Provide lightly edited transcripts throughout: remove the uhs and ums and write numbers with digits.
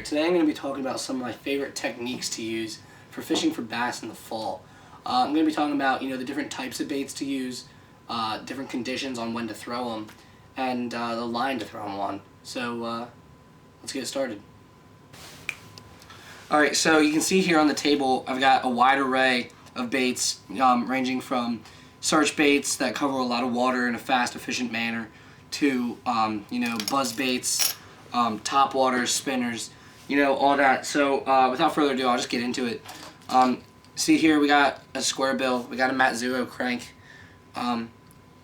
today I'm going to be talking about some of my favorite techniques to use for fishing for bass in the fall. I'm going to be talking about the different types of baits to use, different conditions on when to throw them, and the line to throw them on. So let's get started. Alright, so you can see here on the table I've got a wide array of baits ranging from search baits that cover a lot of water in a fast, efficient manner to buzz baits, top water, spinners, all that. So without further ado, I'll just get into it. See here we got a square bill, we got a Matsuo crank.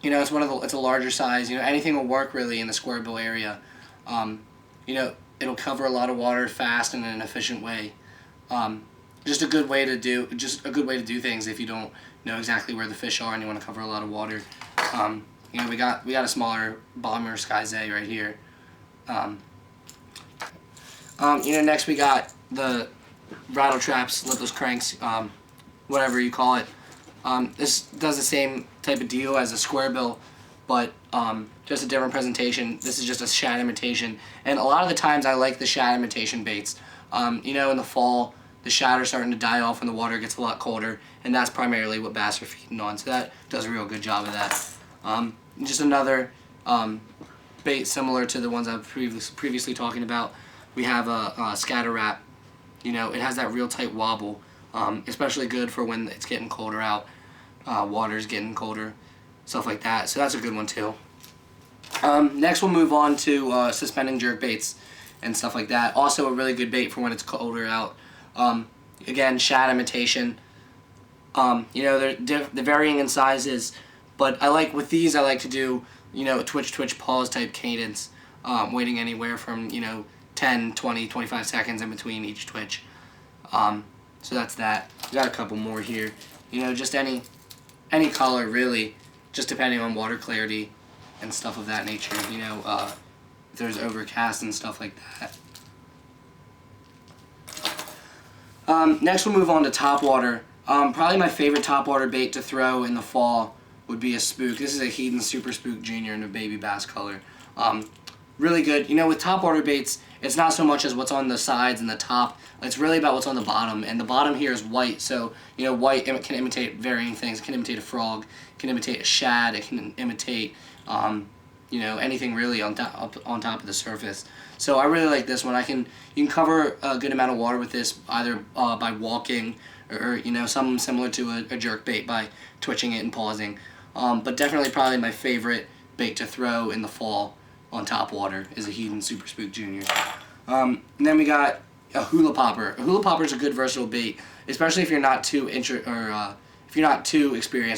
It's a larger size. Anything will work really in the square bill area. It'll cover a lot of water fast and in an efficient way. Just a good way to do things if you don't know exactly where the fish are and you want to cover a lot of water. We got a smaller Bomber Sky Zay right here. Next we got the rattle traps, lipless cranks, whatever you call it. This does the same type of deal as a square bill, but just a different presentation. This is just a shad imitation, and a lot of the times I like the shad imitation baits. In the fall, the shad are starting to die off when the water gets a lot colder, and that's primarily what bass are feeding on, so that does a real good job of that. Just another bait similar to the ones I was previously talking about. We have a scatter wrap. It has that real tight wobble, especially good for when it's getting colder out, water's getting colder, stuff like that. So that's a good one too. Next we'll move on to suspending jerk baits and stuff like that. Also a really good bait for when it's colder out. Again, shad imitation. They're varying in sizes, but with these I like to do a twitch pause type cadence, waiting anywhere from 10, 20, 25 seconds in between each twitch. So that's that. We got a couple more here. Just any color really, just depending on water clarity and stuff of that nature. If there's overcast and stuff like that. Next we'll move on to topwater. Probably my favorite topwater bait to throw in the fall would be a spook. This is a Heddon Super Spook Junior in a baby bass color. Really good. With topwater baits, it's not so much as what's on the sides and the top. It's really about what's on the bottom, and the bottom here is white. So white can imitate varying things. It can imitate a frog, it can imitate a shad, it can imitate anything really on top of the surface. So I really like this one. You can cover a good amount of water with this, either by walking or something similar to a jerk bait by twitching it and pausing. But definitely probably my favorite bait to throw in the fall on top water is a Heddon Super Spook Junior. And then we got a hula popper. A hula popper is a good versatile bait, especially if you're not too experienced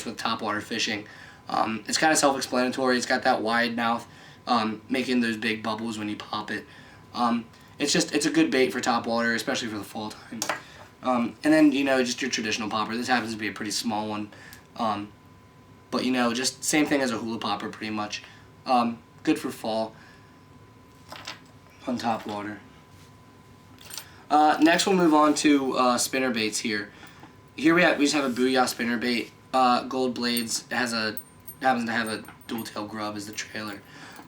with topwater fishing. It's kind of self-explanatory. It's got that wide mouth, making those big bubbles when you pop it. It's a good bait for topwater, especially for the fall time. And then just your traditional popper. This happens to be a pretty small one, but just same thing as a hula popper pretty much. Good for fall on top water. Next we'll move on to spinner baits here. Here we just have a Booyah spinner bait, gold blades. It happens to have a dual tail grub as the trailer.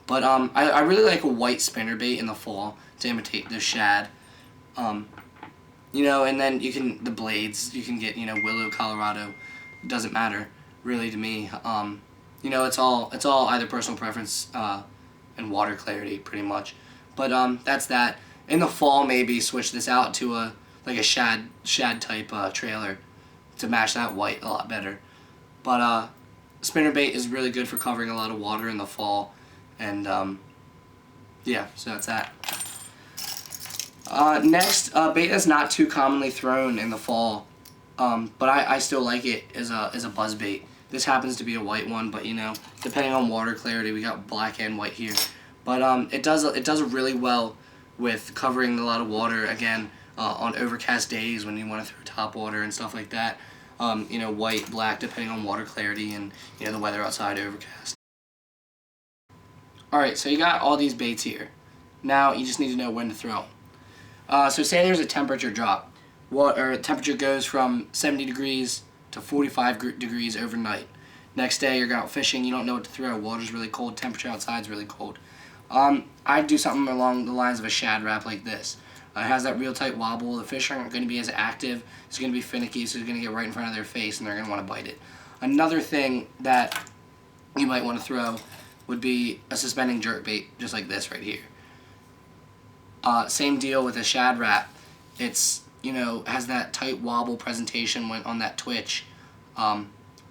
But I really like a white spinner bait in the fall to imitate the shad. And then the blades you can get Willow, Colorado. It doesn't matter really to me. It's all either personal preference and water clarity pretty much. But that's that. In the fall, maybe switch this out to a shad type trailer to match that white a lot better. But spinner bait is really good for covering a lot of water in the fall, and yeah, so that's that. Next, bait that's not too commonly thrown in the fall, but I still like it is a buzz bait. This happens to be a white one, but depending on water clarity, we got black and white here. But it does really well with covering a lot of water, again, on overcast days when you want to throw top water and stuff like that. White, black, depending on water clarity and the weather outside overcast. Alright, so you got all these baits here. Now you just need to know when to throw them. So say there's a temperature drop. Temperature goes from 70 degrees to 45 degrees overnight. Next day you're out fishing, you don't know what to throw. Water's really cold, temperature outside's really cold. I'd do something along the lines of a shad wrap like this. It has that real tight wobble. The fish aren't going to be as active. It's going to be finicky, so it's going to get right in front of their face, and they're going to want to bite it. Another thing that you might want to throw would be a suspending jerkbait, just like this right here. Same deal with a Shad Rap. It's, has that tight wobble presentation when on that twitch.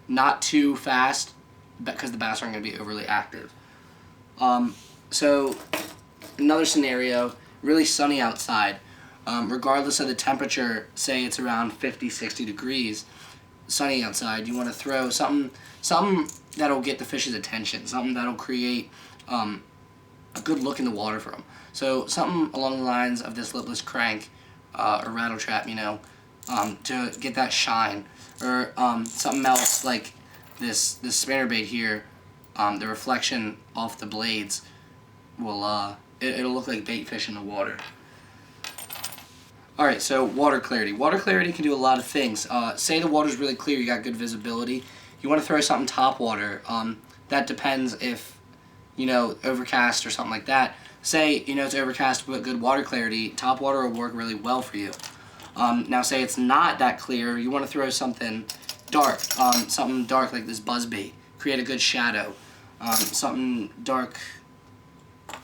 Not too fast, because the bass aren't going to be overly active. So, another scenario, really sunny outside. Regardless of the temperature, say it's around 50, 60 degrees, sunny outside, you want to throw something that'll get the fish's attention, something that'll create a good look in the water for them. So something along the lines of this lipless crank or rattle trap, to get that shine, or something else like this spinnerbait here. The reflection off the blades will it'll look like bait fish in the water. Alright, so water clarity. Water clarity can do a lot of things. Say the water's really clear, you got good visibility. You want to throw something top water. That depends if, overcast or something like that. Say, it's overcast but good water clarity, top water will work really well for you. Now say it's not that clear, you want to throw something dark. Something dark like this buzzbait. Create a good shadow. Something dark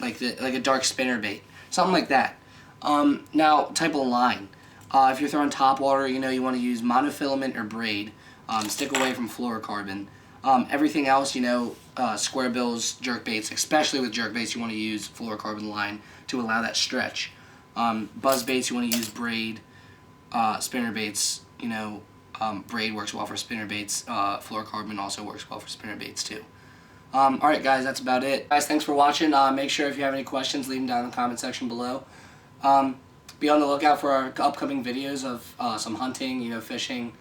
like a dark spinnerbait. Something like that. Now, type of line. If you're throwing top water, you want to use monofilament or braid. Stick away from fluorocarbon. Everything else, square bills, jerkbaits, especially with jerkbaits, you want to use fluorocarbon line to allow that stretch. Buzz baits, you want to use braid. Spinnerbaits, braid works well for spinnerbaits. Fluorocarbon also works well for spinnerbaits too. Alright guys, that's about it. Guys, thanks for watching. Make sure if you have any questions, leave them down in the comment section below. Be on the lookout for our upcoming videos of some hunting, fishing.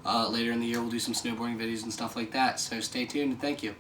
Later in the year we'll do some snowboarding videos and stuff like that. So stay tuned and thank you.